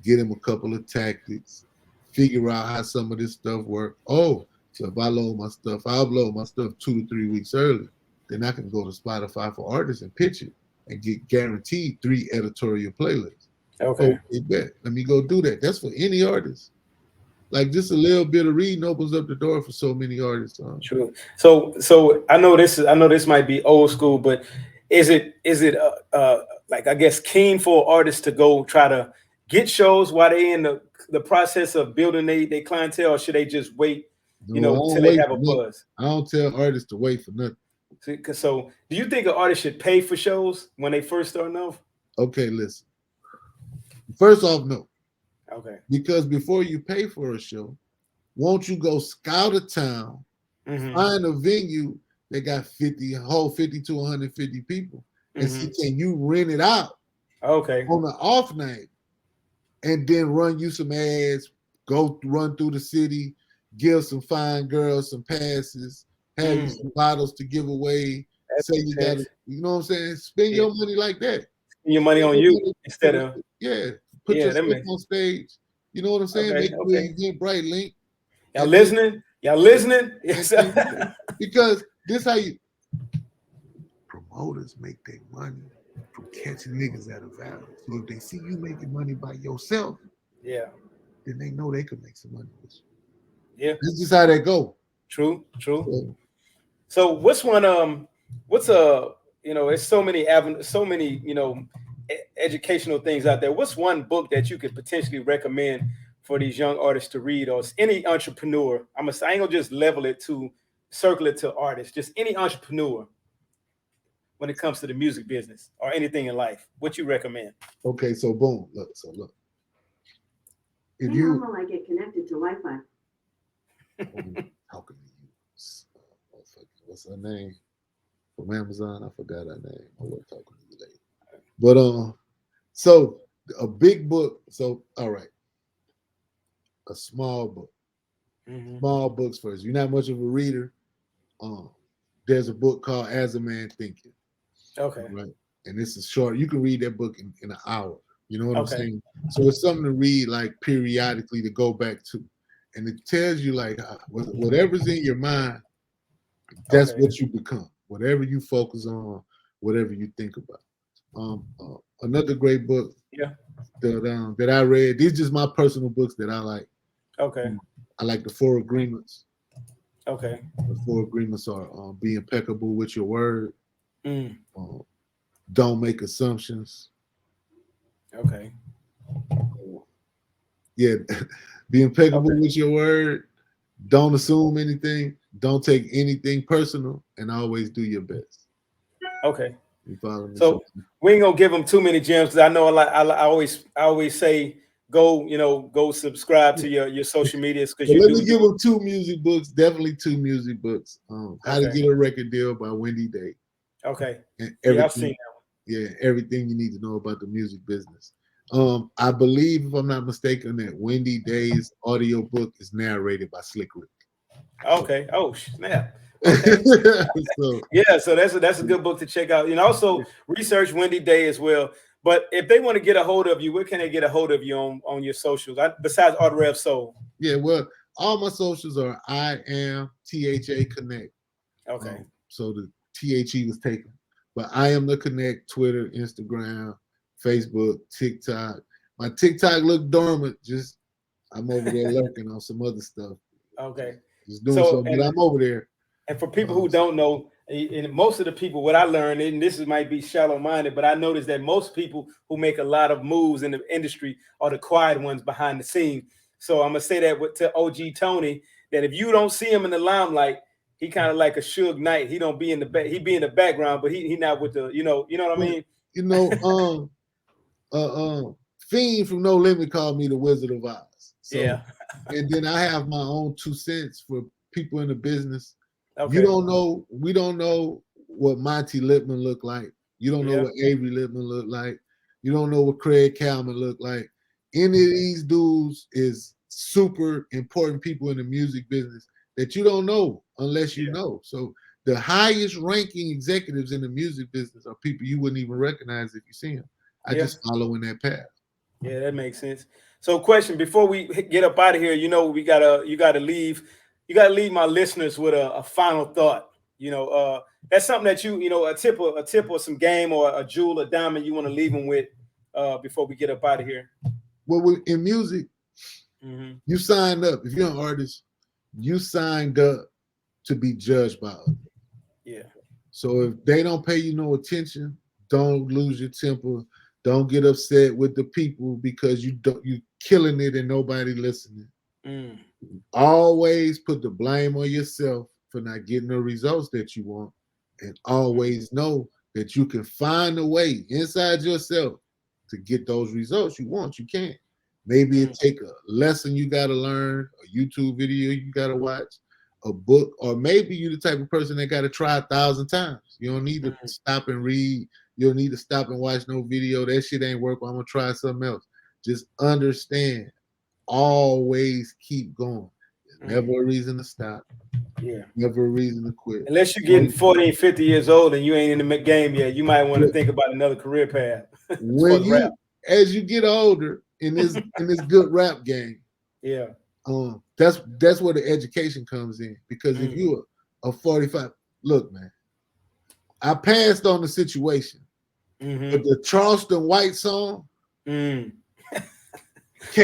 get him a couple of tactics, figure out how some of this stuff works. Oh, so if I load my stuff, I upload my stuff 2 to 3 weeks early, then I can go to Spotify for artists and pitch it and get guaranteed 3 editorial playlists. Okay. Oh, bet. Let me go do that. That's for any artist. Like just a little bit of reading opens up the door for so many artists. True. So I know this might be old school, but is it like I guess keen for artists to go try to get shows while they in the process of building their clientele, or should they just wait, till they have a buzz? I don't tell artists to wait for nothing. So do you think an artist should pay for shows when they first start off? Okay, listen. First off, no. Okay. Because before you pay for a show, won't you go scout a town, find a venue that got 50 to 150 people, and see can you rent it out on the off night, and then run you some ads, go run through the city, give some fine girls some passes, have you some bottles to give away, say you got it, you know what I'm saying? Spend your money like that. Spend your money on you instead of put yourself on stage. You know what I'm saying? Make your Eventbrite link. Y'all listening? Y'all listening? Because this how you promoters make their money from catching niggas at a value. So if they see you making money by yourself, then they know they could make some money with you. Yeah, that's just how they go. True. So what's one it's so many educational things out there. What's one book that you could potentially recommend for these young artists to read, or any entrepreneur? I ain't gonna just circle it to artists, just any entrepreneur when it comes to the music business or anything in life. What you recommend? Okay, so boom, look. If you how I get connected to Wi-Fi. How can you use what's her name from Amazon? I forgot her name. I was talking to you later. But so a big book. So all right, a small book. Small books first. You're not much of a reader. There's a book called As a Man Thinking. Okay. Right. And this is short. You can read that book in an hour. You know what I'm saying? So it's something to read like periodically to go back to. And it tells you like whatever's in your mind, that's what you become. Whatever you focus on, whatever you think about. Another great book that I read. These are just my personal books that I like. Okay. I like the 4 Agreements. Okay. The 4 Agreements are be impeccable with your word. Don't make assumptions. Okay. Yeah. Be impeccable with your word. Don't assume anything. Don't take anything personal, and always do your best. Okay. You follow me? So we ain't gonna give them too many gems, because I know I always say go subscribe to your social medias, because let me give them 2 music books. Definitely 2 music books. How to Get a Record Deal by Wendy Day. Okay. and Yeah, I've seen everything. Yeah, everything you need to know about the music business. I believe, if I'm not mistaken, that Wendy Day's audiobook is narrated by Slick Rick. that. Okay. Oh snap. Okay. So Yeah, so that's a good book to check out. Also research Wendy Day as well. But if they want to get a hold of you, where can they get a hold of you on your socials besides Art Rev Soul? yeah, well, all my socials are I am THA Connect. Okay. So the THE was taken, but I am the Connect. Twitter, Instagram, Facebook, TikTok. My TikTok look dormant. Just I'm over there lurking on some other stuff. Okay. Just doing So something, but I'm over there. and for people who don't know, and most of the people, what I learned, and might be shallow minded, but I noticed that most people who make a lot of moves in the industry are the quiet ones behind the scenes. So I'm gonna say that to OG Tony, that if you don't see him in the limelight, he kind of like a Suge Knight. He don't be in the back. He be in the background, but he not with the you know what I mean. You know, Fiend from No Limit called me the Wizard of Oz. So, Yeah. and then I have my own 2 cents for people in the business. Okay. You don't know, we don't know what Monty Lippman looked like. You don't know what Avery Lippman looked like. You don't know what Craig Kalman looked like. Any of these dudes is super important people in the music business that you don't know unless you know. So the highest ranking executives in the music business are people you wouldn't even recognize if you see them. I just follow in that path. Yeah, that makes sense. So, question before we get up out of here, you gotta leave my listeners with a final thought. That's something that a tip or some game or a jewel or diamond you want to leave them with before we get up out of here. Well, in music, you signed up. If you're an artist, you signed up to be judged by others. Yeah. So if they don't pay you no attention, don't lose your temper. Don't get upset with the people because you killing it and nobody listening. Always put the blame on yourself for not getting the results that you want, and always know that you can find a way inside yourself to get those results you want. You can. Maybe it take a lesson you got to learn, a YouTube video you got to watch, a book, or maybe you're the type of person that got to try 1,000 times. You don't need to stop and read. You don't need to stop and watch no video. That shit ain't work. I'm gonna try something else. Just understand. Always keep going. There's never a reason to stop. Yeah. Never a reason to quit. Unless you're getting 40 and 50 years old and you ain't in the game yet, you might want to think about another career path. When as you get older in this good rap game, that's where the education comes in. Because if you're a 45, look, man, I passed on the situation, but the Charleston White song came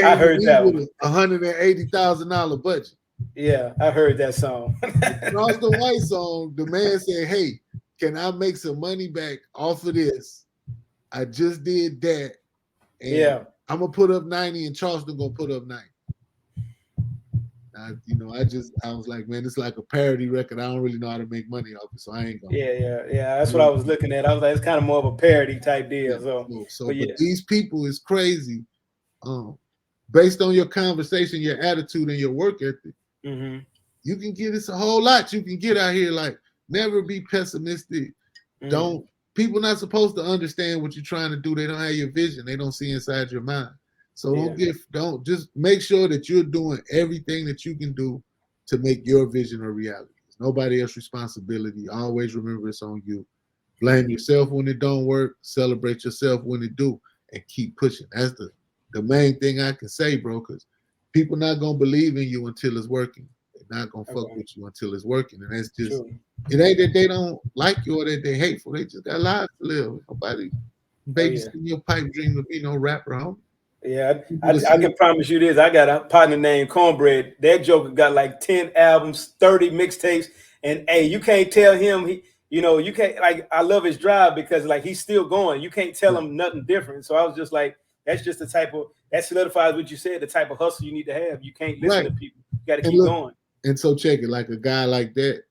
I heard that with a $180,000 budget. Yeah, I heard that song. The Charleston White song, the man said, "Hey, can I make some money back off of this? I just did that, and I'm gonna put up 90, and Charleston gonna put up 90." I was like, man, it's like a parody record. I don't really know how to make money off it, so I ain't gonna. Yeah. That's what I was looking at. I was like, it's kind of more of a parody type deal. But these people is crazy. Based on your conversation, your attitude, and your work ethic, you can get it's a whole lot. You can get out here. Like, never be pessimistic. People not supposed to understand what you're trying to do. They don't have your vision. They don't see inside your mind. So don't just make sure that you're doing everything that you can do to make your vision a reality. It's nobody else's responsibility. Always remember it's on you. Blame yourself when it don't work. Celebrate yourself when it do, and keep pushing. That's the main thing I can say, bro. Because people not gonna believe in you until it's working. They're not gonna fuck with you until it's working, and that's just. It ain't that they don't like you or that they hateful. They just got lives to live. Nobody babysitting your pipe dream to be no rapper, homie. Yeah, I can promise you this. I got a partner named Cornbread. That joker got like 10 albums, 30 mixtapes, and hey, you can't tell him you can't, like, I love his drive because like he's still going. You can't tell him nothing different. So I was just like, that's just the type of, that solidifies what you said, the type of hustle you need to have. You can't listen to people. You got to keep going. And so check it, like a guy like that,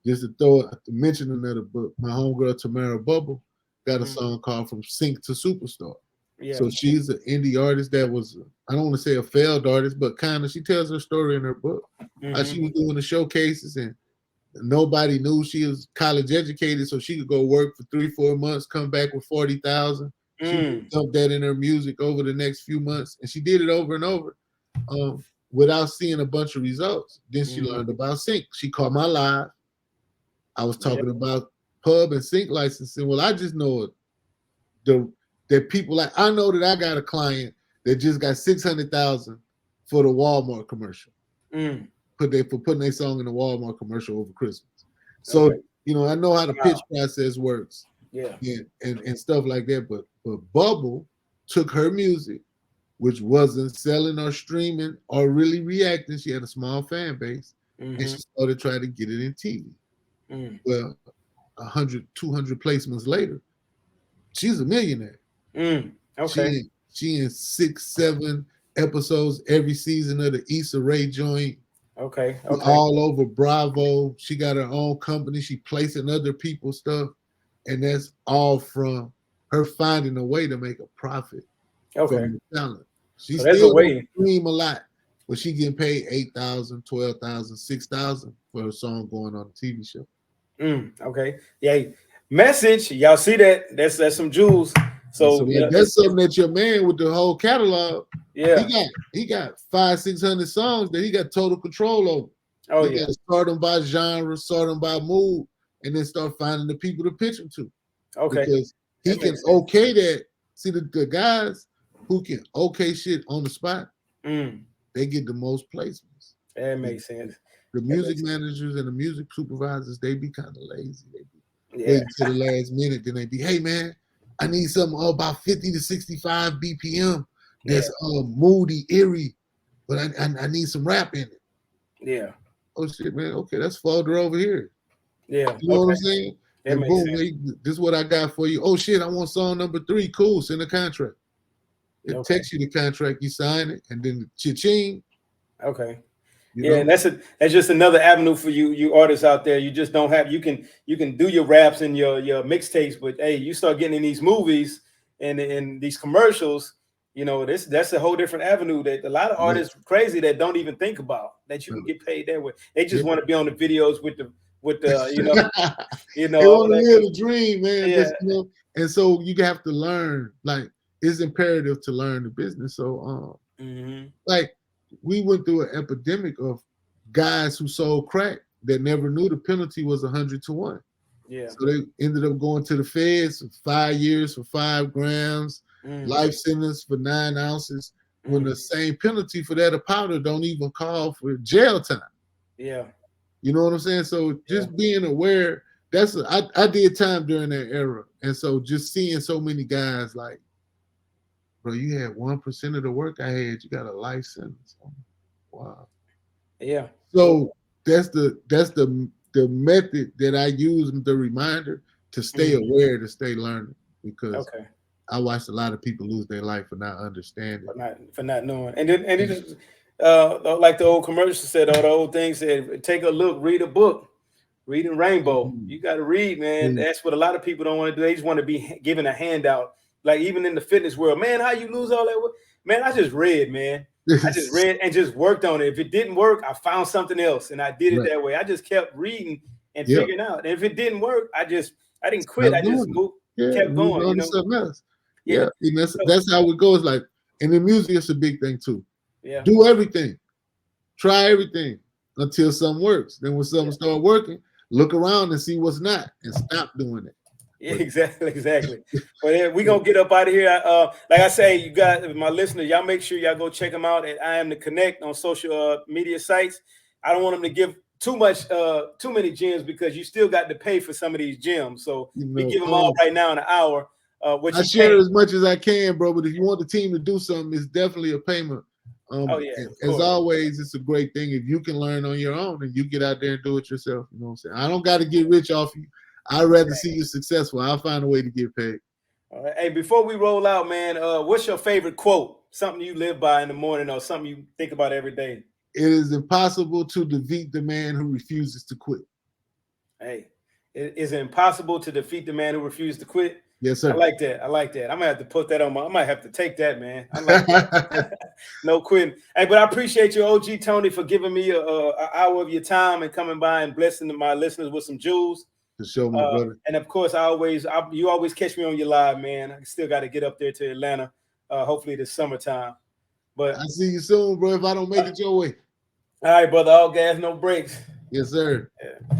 just to mention another book, my homegirl Tamara Bubble got a song called From Sink to Superstar. Yeah. So she's an indie artist that was, I don't want to say a failed artist, but kind of, she tells her story in her book. How she was doing the showcases and Nobody knew she was college educated, so she could go work for 3-4 months, come back with 40,000. She dumped that in her music over the next few months, and she did it over and over, without seeing a bunch of results. Then she learned about sync. She caught my live. I was talking about pub and sync licensing. Well, I just know that people like, I know that I got a client that just got 600,000 for the Walmart commercial. For putting their song in the Walmart commercial over Christmas. So I know how the pitch process works. And stuff like that. But Bubble took her music, which wasn't selling or streaming or really reacting. She had a small fan base, and she started trying to get it in TV. Well, 100, 200 placements later, she's a millionaire. She in 6, 7 episodes every season of the Issa Rae joint. All over Bravo. She got her own company. She placing other people's stuff, and that's all from her finding a way to make a profit from the talent. She still stream a lot, but she getting paid 8,000, 12,000, 6,000 for a song going on a TV show. Message, y'all see that? That's some jewels. So that's something that your man with the whole catalog. He got 500-600 songs that he got total control over. He got to sort them by genre, sort them by mood, and then start finding the people to pitch them to. Because he can okay that. See, the guys who can okay shit on the spot, they get the most placements. That makes sense. The music managers and the music supervisors, they be kind of lazy. They be waiting to the last minute, then they be, hey man, I need something about 50 to 65 BPM. That's moody, eerie, but I need some rap in it. Oh shit, man. Okay, that's folder over here. You know what I'm saying? And boom, this is what I got for you. Oh shit, I want song number 3. Cool, send a contract. It takes you the contract, you sign it, and then cha-ching. And that's just another avenue for you artists out there. You just don't have, you can do your raps and your mixtapes, but hey, you start getting in these movies and in these commercials. That's a whole different avenue that a lot of artists crazy that don't even think about, that you can get paid that way. They just want to be on the videos with the they want to live the dream, man. And so you have to learn. Like, it's imperative to learn the business. So like, we went through an epidemic of guys who sold crack that never knew the penalty was 100 to 1. So they ended up going to the feds for 5 years for 5 grams. Life sentence for 9 ounces, when the same penalty for that of powder don't even call for jail time. You know what I'm saying? So just being aware, I did time during that era. And so just seeing so many guys like, bro, you had 1% of the work I had, you got a life sentence. Wow. So that's the method that I use, the reminder to stay aware, to stay learning, because I watched a lot of people lose their life for not understanding, for not knowing, and it just like the old commercial said, or the old thing said, take a look, read a book, reading Rainbow. You got to read, man. That's what a lot of people don't want to do. They just want to be given a handout. Like even in the fitness world, man, how you lose all that? Man, I just read, man. I just read and just worked on it. If it didn't work, I found something else, and I did it that way. I just kept reading and figuring out. And if it didn't work, I didn't quit. I just kept going. Something else. And that's how it goes. Like, and in music, it's a big thing too. Do everything, try everything until something works. Then when something starts working, look around and see what's not, and stop doing it. Exactly. But we're gonna get up out of here. Like I say, you got my listeners, y'all make sure y'all go check them out at I Am The Connect on social media sites. I don't want them to give too many gems, because you still got to pay for some of these gems. So we give them all right now in an hour. I share as much as I can, bro. But if you want the team to do something, it's definitely a payment. As always, it's a great thing if you can learn on your own and you get out there and do it yourself. You know what I'm saying? I don't got to get rich off you. I'd rather see you successful. I'll find a way to get paid. All right. Hey, before we roll out, man, what's your favorite quote? Something you live by in the morning, or something you think about every day? It is impossible to defeat the man who refuses to quit. Hey, is it impossible to defeat the man who refuses to quit? Yes, I sir. like that. I like that. I'm gonna have to put that on my. I might have to take that, man. I like that. No quitting. Hey, but I appreciate you, OG Tony, for giving me an hour of your time and coming by and blessing my listeners with some jewels. For sure, my brother. And of course, you always catch me on your live, man. I still got to get up there to Atlanta, hopefully this summertime. But I see you soon, bro. If I don't make it your way. all right, brother, all gas, no brakes. Yes, sir. Yeah.